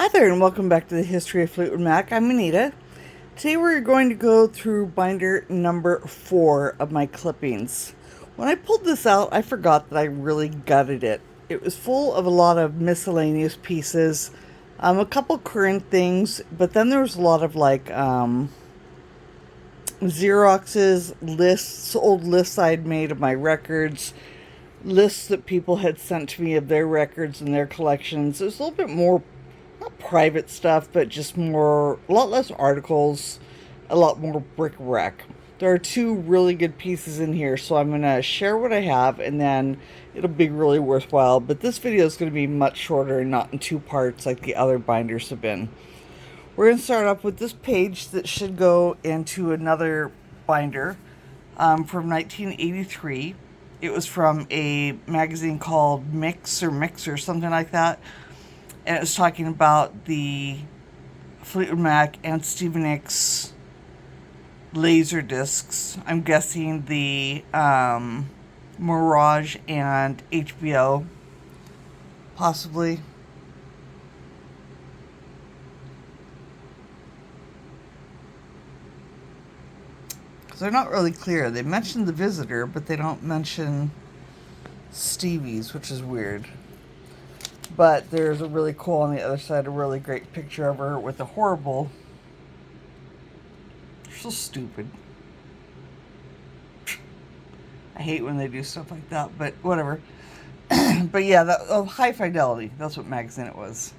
Hi there, and welcome back to the History of Fleetwood Mac. I'm Anita. Today we're going to go through binder number 4 of my clippings. When I pulled this out, I forgot that I really gutted it. It was full of a lot of miscellaneous pieces, a couple current things, but then there was a lot of Xeroxes, lists, old lists I'd made of my records, lists that people had sent to me of their records and their collections. It was a little bit more, not private stuff, but just more, a lot less articles, a lot more bric-a-brac. There are 2 really good pieces in here, so I'm going to share what I have, and then it'll be really worthwhile. But this video is going to be much shorter and not in 2 parts like the other binders have been. We're going to start off with this page that should go into another binder from 1983. It was from a magazine called Mix or something like that. And it was talking about the Fleetwood Mac and Stevie Nicks laser discs. I'm guessing the Mirage and HBO, possibly. Because they're not really clear. They mention the Visitor, but they don't mention Stevie's, which is weird. But there's a really cool, on the other side, a really great picture of her with a horrible... They're so stupid. I hate when they do stuff like that, but whatever. But yeah, High Fidelity. That's what magazine it was.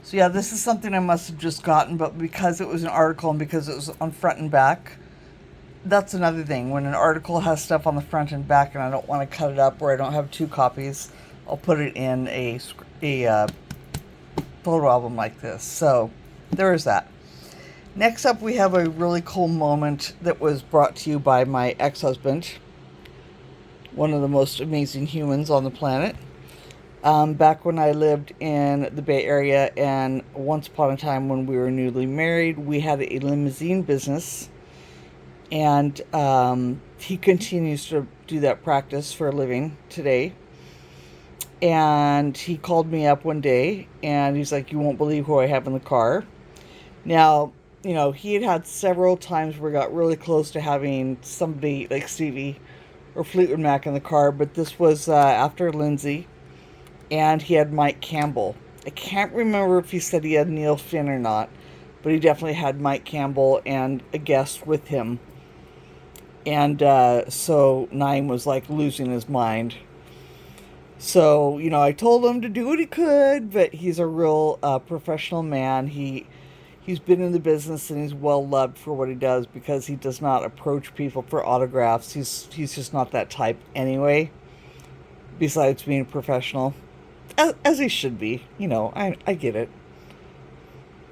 So yeah, this is something I must have just gotten, but because it was an article and because it was on front and back, that's another thing. When an article has stuff on the front and back and I don't want to cut it up, or I don't have 2 copies, I'll put it in a photo album like this. So there is that. Next up, we have a really cool moment that was brought to you by my ex-husband, one of the most amazing humans on the planet. Back when I lived in the Bay Area, and once upon a time when we were newly married, we had a limousine business. And he continues to do that practice for a living today. And he called me up one day, and he's like, "You won't believe who I have in the car." Now, you know, he had had several times where we got really close to having somebody like Stevie or Fleetwood Mac in the car, but this was after Lindsay, and he had Mike Campbell. I can't remember if he said he had Neil Finn or not, but he definitely had Mike Campbell and a guest with him. And so Naim was like losing his mind. So, you know, I told him to do what he could, but he's a real professional man. He's been in the business, and he's well loved for what he does, because he does not approach people for autographs. He's just not that type anyway, besides being a professional, as he should be. You know, I get it.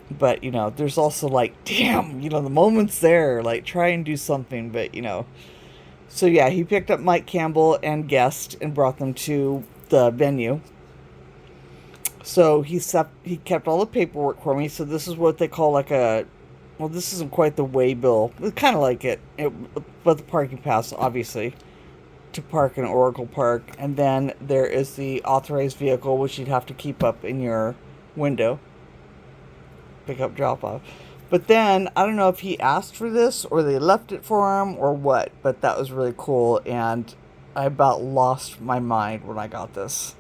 But, you know, there's also like, damn, you know, the moment's there, like, try and do something, but, you know. So, yeah, he picked up Mike Campbell and guest and brought them to the venue. So he kept all the paperwork for me. So this is what they call like well, this isn't quite the waybill. It's kind of like it, but the parking pass, obviously, to park in Oracle Park. And then there is the authorized vehicle, which you'd have to keep up in your window. Pick up, drop off. But then I don't know if he asked for this or they left it for him or what, but that was really cool, and I about lost my mind when I got this.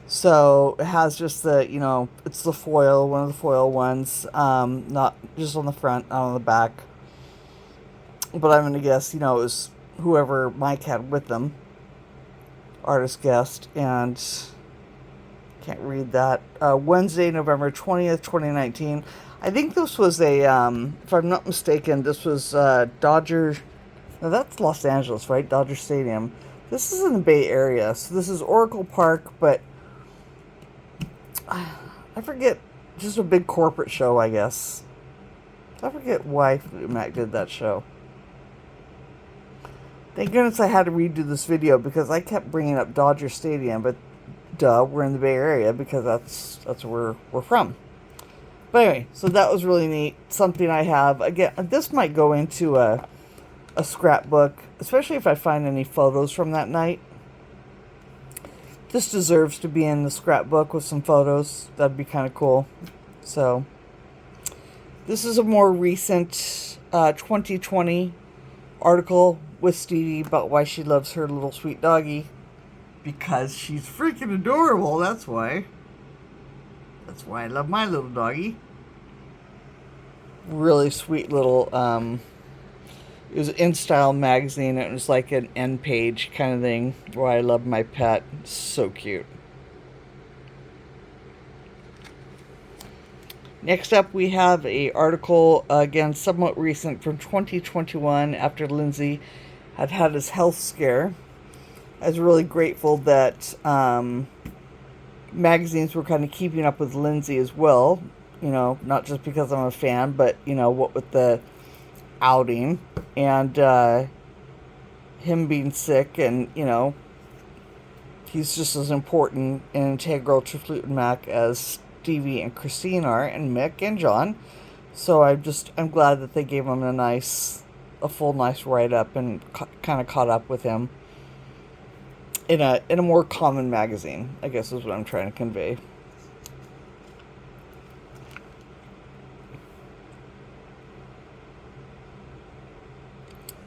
So it has just the, you know, it's the foil, one of the foil ones, not just on the front, not on the back. But I'm going to guess, you know, it was whoever Mike had with them, artist guest, and can't read that. Wednesday, November 20th, 2019. I think this was a, if I'm not mistaken, this was Dodger. No, that's Los Angeles, right? Dodger Stadium. This is in the Bay Area. So this is Oracle Park, but I forget. Just a big corporate show, I guess. I forget why Mac did that show. Thank goodness I had to redo this video, because I kept bringing up Dodger Stadium, but duh, we're in the Bay Area, because that's where we're from. But anyway, so that was really neat. Something I have. Again, this might go into a scrapbook, especially if I find any photos from that night. This deserves to be in the scrapbook with some photos. That'd be kind of cool. So, this is a more recent 2020 article with Stevie about why she loves her little sweet doggy. Because she's freaking adorable, that's why. That's why I love my little doggy. Really sweet little, it was In Style magazine. It was like an end page kind of thing where I love my pet. So cute. Next up, we have a article, again, somewhat recent, from 2021, after Lindsay had had his health scare. I was really grateful that magazines were kind of keeping up with Lindsay as well. You know, not just because I'm a fan, but, you know, what with the outing and him being sick, and, you know, he's just as important and integral to Fleetwood Mac as Stevie and Christine are, and Mick and John. So I'm glad that they gave him a full nice write-up and kind of caught up with him in a more common magazine, I guess is what I'm trying to convey.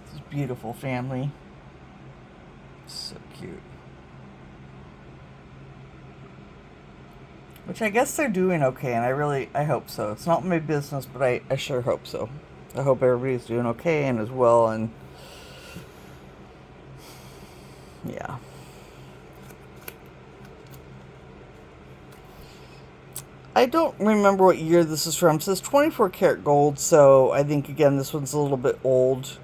This is beautiful family. So cute. Which I guess they're doing okay, and I hope so. It's not my business, but I sure hope so. I hope everybody's doing okay and as well, and yeah. I don't remember what year this is from. It says 24 karat gold, so I think, again, this one's a little bit old.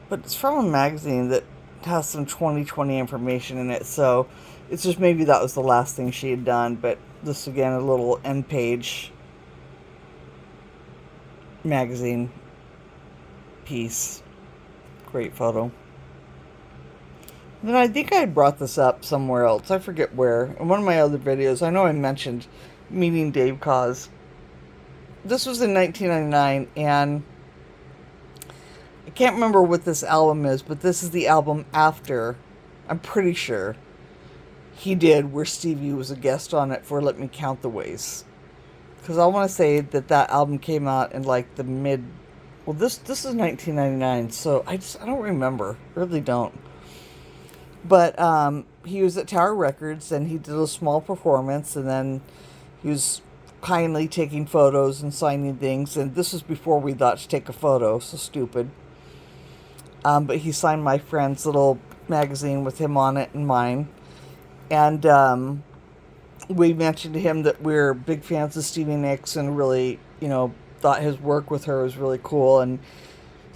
But it's from a magazine that has some 2020 information in it, so it's just maybe that was the last thing she had done. But this, again, a little end page magazine piece. Great photo. Then I think I had brought this up somewhere else. I forget where. In one of my other videos, I know I mentioned meeting Dave Cause. This was in 1999, and I can't remember what this album is, but this is the album after, I'm pretty sure, he did, where Stevie was a guest on it for Let Me Count the Ways. Because I want to say that album came out in like the mid... Well, this is 1999, so I don't remember. Really don't. But he was at Tower Records, and he did a small performance, and then he was kindly taking photos and signing things. And this was before we thought to take a photo, so stupid. But he signed my friend's little magazine with him on it and mine. And we mentioned to him that we're big fans of Stevie Nicks and really, you know, thought his work with her was really cool. And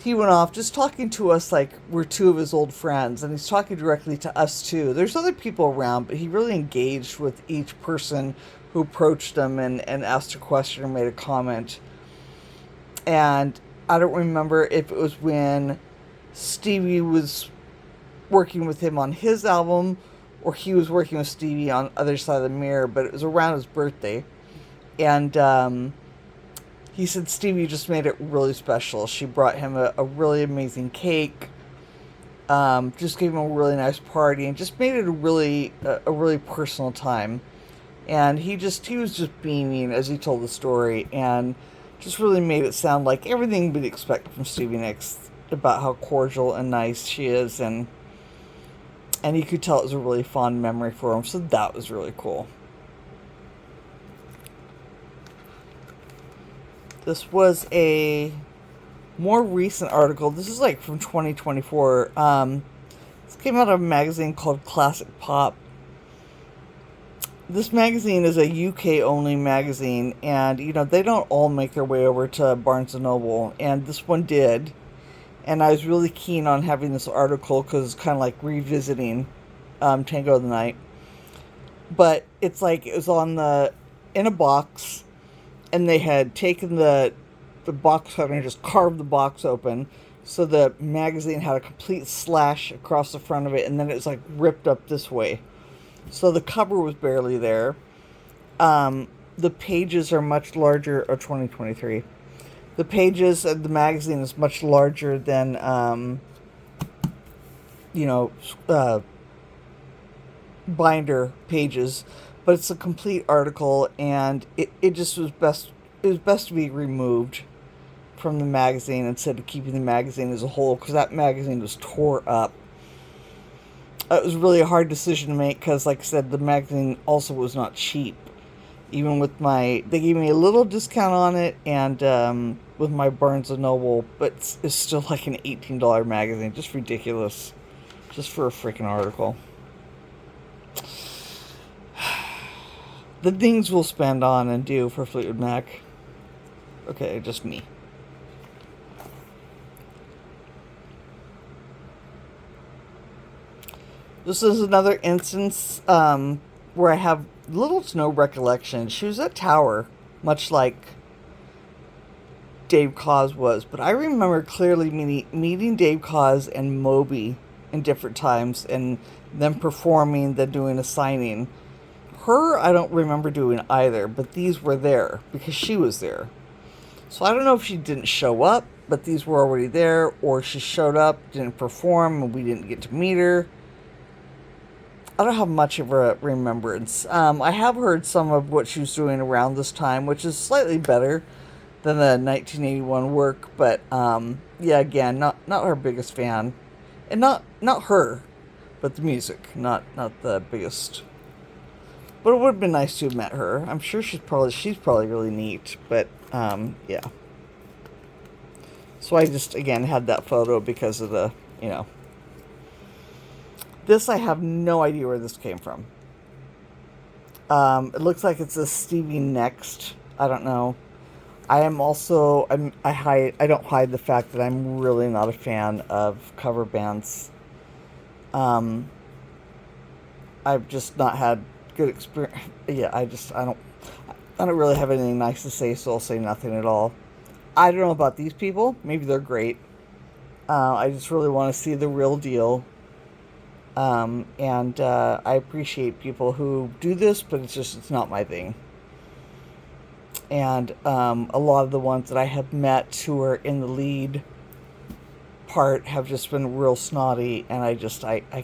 he went off just talking to us like we're two of his old friends, and he's talking directly to us too. There's other people around, but he really engaged with each person who approached him and asked a question or made a comment. And I don't remember if it was when Stevie was working with him on his album or he was working with Stevie on Other Side of the Mirror, but it was around his birthday. And he said Stevie just made it really special. She brought him a really amazing cake, just gave him a really nice party, and just made it a really personal time. And he was just beaming as he told the story, and just really made it sound like everything we'd expect from Stevie Nicks about how cordial and nice she is, and you could tell it was a really fond memory for him. So that was really cool. This was a more recent article. This is like from 2024. This came out of a magazine called Classic Pop. This magazine is a UK only magazine, and you know they don't all make their way over to Barnes & Noble, and this one did. And I was really keen on having this article because it's kind of like revisiting Tango of the Night. But it's like it was in a box, and they had taken the box cover and just carved the box open. So the magazine had a complete slash across the front of it, and then it was like ripped up this way. So the cover was barely there. The pages are much larger, or 2023. The pages of the magazine is much larger than, binder pages, but it's a complete article, and it just was best. It was best to be removed from the magazine instead of keeping the magazine as a whole, because that magazine was tore up. It was really a hard decision to make because, like I said, the magazine also was not cheap. Even with they gave me a little discount on it, and with my Barnes and Noble, but it's still like an $18 magazine. Just ridiculous. Just for a freaking article. The things we'll spend on and do for Fleetwood Mac. Okay, just me. This is another instance where I have little to no recollection. She was at Tower, much like Dave Cause was, but I remember clearly meeting Dave Cause and Moby in different times, and them performing, then doing a signing. Her, I don't remember doing either, but these were there because she was there. So I don't know if she didn't show up, but these were already there, or she showed up, didn't perform, and we didn't get to meet her. I don't have much of a remembrance. I have heard some of what she was doing around this time, which is slightly better than the 1981 work, but yeah, again, not her biggest fan, and not her, but the music, not the biggest. But it would have been nice to have met her. I'm sure she's probably really neat, but yeah. So I just again had that photo because of the This, I have no idea where this came from. It looks like it's a Stevie Next. I don't know. I don't hide the fact that I'm really not a fan of cover bands. I've just not had good experience. Yeah, I don't really have anything nice to say, so I'll say nothing at all. I don't know about these people. Maybe they're great. I just really want to see the real deal. And I appreciate people who do this, but it's not my thing. And a lot of the ones that I have met who are in the lead part have just been real snotty, and I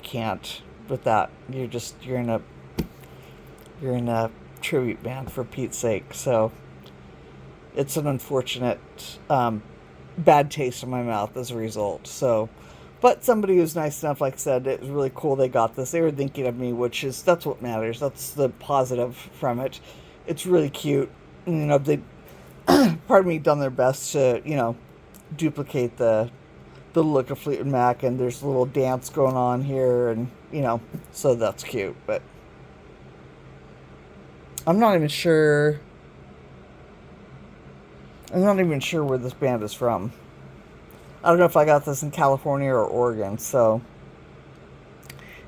can't with that. You're in a tribute band, for Pete's sake. So it's an unfortunate bad taste in my mouth as a result. So. But somebody who's nice enough, like I said, it was really cool they got this. They were thinking of me, that's what matters. That's the positive from it. It's really cute. They, pardon me, done their best to, duplicate the look of Fleetwood Mac, and there's a little dance going on here, and, so that's cute. But I'm not even sure where this band is from. I don't know if I got this in California or Oregon, so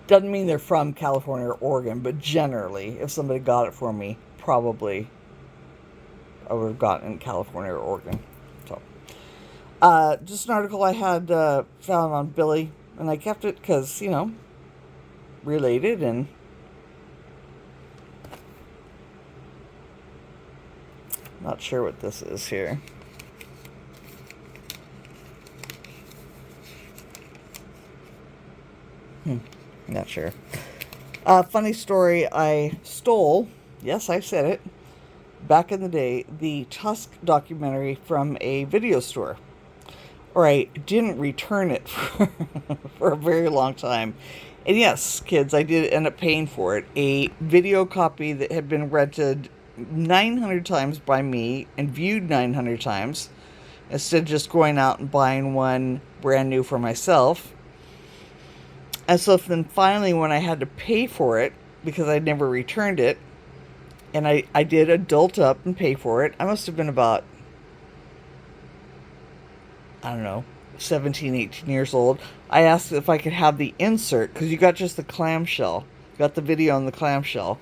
doesn't mean they're from California or Oregon, but generally, if somebody got it for me, probably I would have gotten it in California or Oregon. So, just an article I had found on Billy, and I kept it because, related, and not sure what this is here. Not sure. Funny story, I stole, yes, I said it, back in the day, the Tusk documentary from a video store. Or I didn't return it for a very long time. And yes, kids, I did end up paying for it. A video copy that had been rented 900 times by me and viewed 900 times, instead of just going out and buying one brand new for myself. And so then finally, when I had to pay for it, because I never returned it, and I did adult up and pay for it, I must have been about, I don't know, 17, 18 years old. I asked if I could have the insert, because you got just the clamshell. You got the video on the clamshell.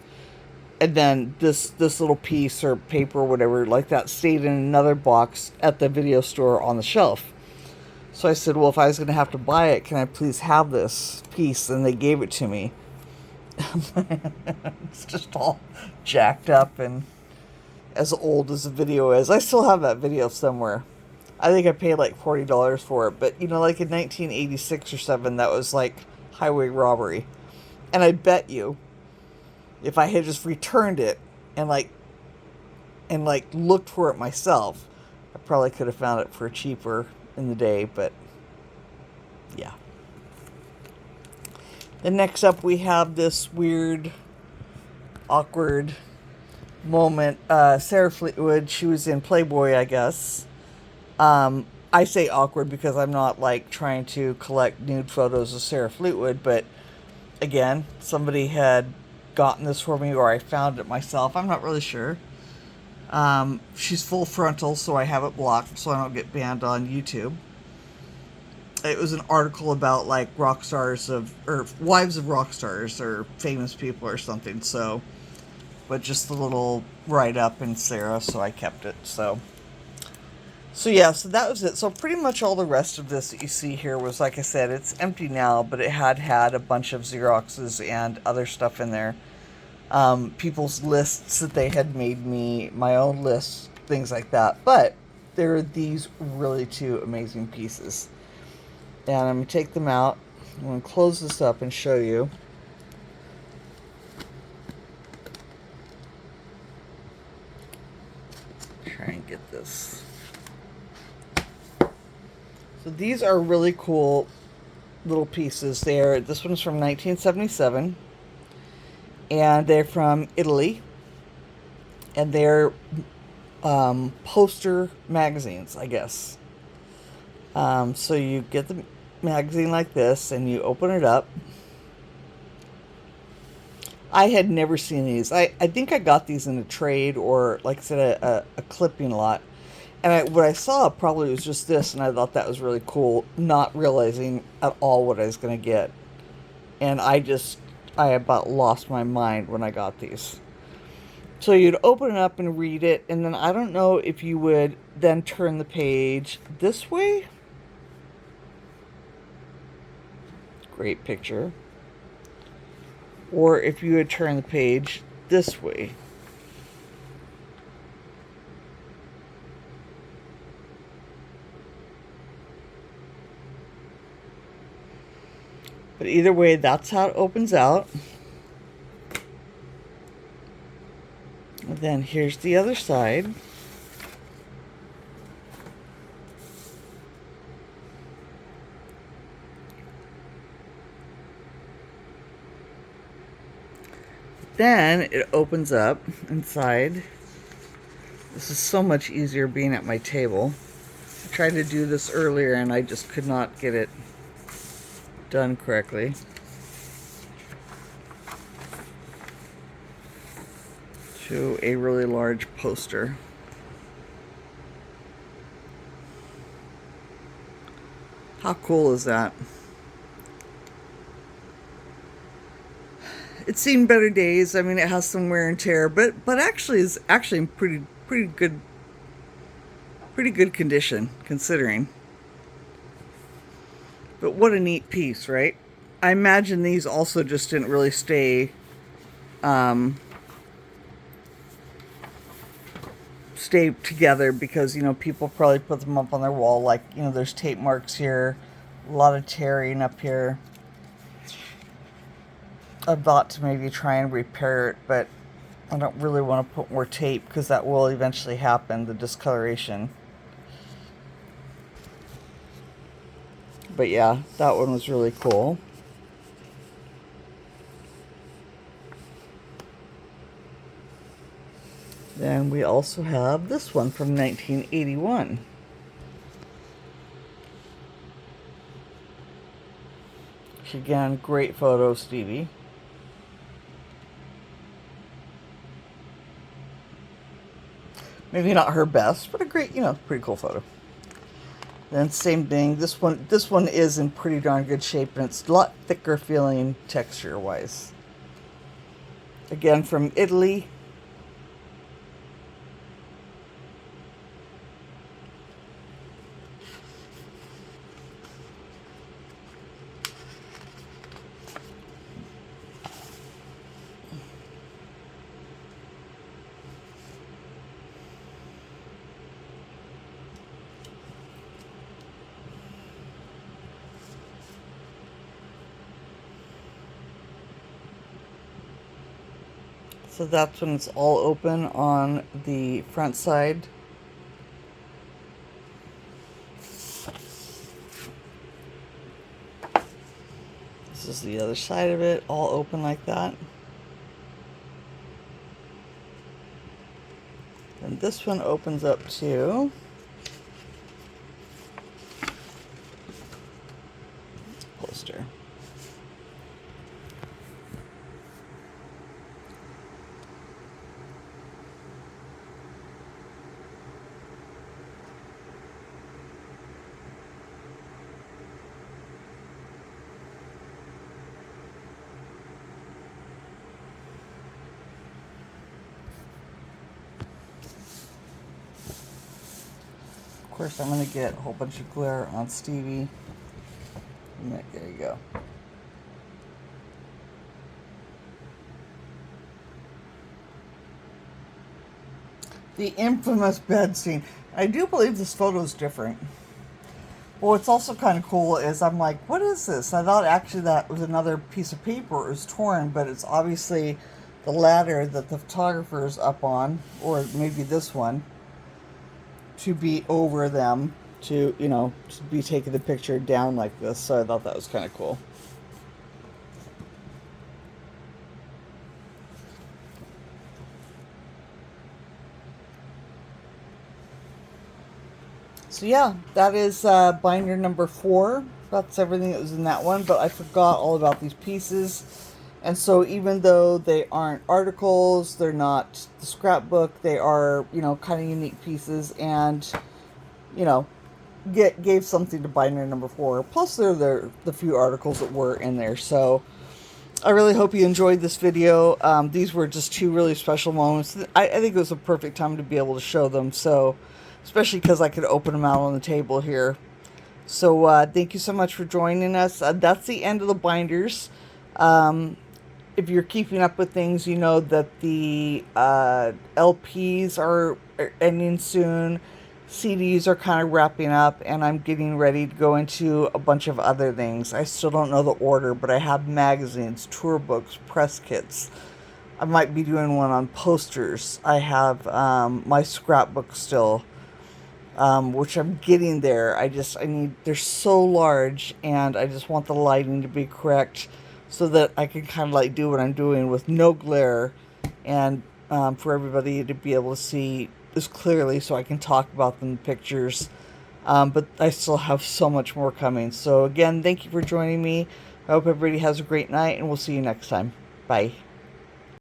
And then this little piece or paper or whatever like that stayed in another box at the video store on the shelf. So I said, well, if I was going to have to buy it, can I please have this piece? And they gave it to me. It's just all jacked up and as old as the video is. I still have that video somewhere. I think I paid like $40 for it. But, like in 1986 or 7, that was like highway robbery. And I bet you, If I had just returned it and looked for it myself, I probably could have found it for cheaper in the day, but yeah. Then next up we have this weird, awkward moment. Sarah Fleetwood, she was in Playboy, I guess. I say awkward because I'm not like trying to collect nude photos of Sarah Fleetwood, but again, somebody had gotten this for me or I found it myself. I'm not really sure. She's full frontal, so I have it blocked so I don't get banned on YouTube. It was an article about like rock stars or wives of rock stars or famous people or something, so, but just a little write up in Sarah, so I kept it. So yeah, so that was it. So pretty much all the rest of this that you see here was, like I said, it's empty now, but it had a bunch of Xeroxes and other stuff in there. People's lists that they had made me, my own lists, things like that. But there are these really two amazing pieces. And I'm going to take them out. I'm going to close this up and show you. Try and get this. So these are really cool little pieces. This one's from 1977. And they're from Italy. And they're poster magazines, I guess. So you get the magazine like this and you open it up. I had never seen these. I think I got these in a trade or, like I said, a clipping lot. And what I saw probably was just this, and I thought that was really cool, not realizing at all what I was going to get. And I about lost my mind when I got these. So you'd open it up and read it, and then I don't know if you would then turn the page this way. Great picture. Or if you would turn the page this way. But either way, that's how it opens out. And then here's the other side. Then it opens up inside. This is so much easier being at my table. I tried to do this earlier and I just could not get it done correctly. To a really large poster. How cool is that? It's seen better days. I mean, it has some wear and tear, but actually is actually in pretty good condition considering. But what a neat piece, right? I imagine these also just didn't really stay together because, you know, people probably put them up on their wall. Like, you know, there's tape marks here, a lot of tearing up here. I thought to maybe try and repair it, but I don't really want to put more tape because that will eventually happen, the discoloration. But yeah, that one was really cool. Then we also have this one from 1981. Again, great photo, Stevie. Maybe not her best, but a great, you know, pretty cool photo. Then same thing. This one is in pretty darn good shape, and it's a lot thicker feeling texture-wise. Again, from Italy. So that's when it's all open on the front side. This is the other side of it, all open like that. And this one opens up too. Poster. Of course, I'm going to get a whole bunch of glare on Stevie. There you go. The infamous bed scene. I do believe this photo is different. Well, what's also kind of cool is I'm like, what is this? I thought actually that was another piece of paper. It was torn, but it's obviously the ladder that the photographer is up on, or maybe this one, to be over them, to, you know, to be taking the picture down like this. So I thought that was kind of cool. So yeah, that is binder number 4. That's everything that was in that one, but I forgot all about these pieces. And so even though they aren't articles, they're not the scrapbook, they are, you know, kind of unique pieces, and, you know, gave something to binder number 4. Plus they're the few articles that were in there. So I really hope you enjoyed this video. These were just 2 really special moments. I think it was a perfect time to be able to show them. So, especially because I could open them out on the table here. So thank you so much for joining us. That's the end of the binders. If you're keeping up with things, you know that the LPs are ending soon. CDs are kind of wrapping up, and I'm getting ready to go into a bunch of other things. I still don't know the order, but I have magazines, tour books, press kits. I might be doing one on posters. I have my scrapbook still, which I'm getting there. They're so large, and I just want the lighting to be correct so that I can kind of like do what I'm doing with no glare, and for everybody to be able to see this clearly so I can talk about them in pictures. But I still have so much more coming. So again, thank you for joining me. I hope everybody has a great night, and we'll see you next time. Bye.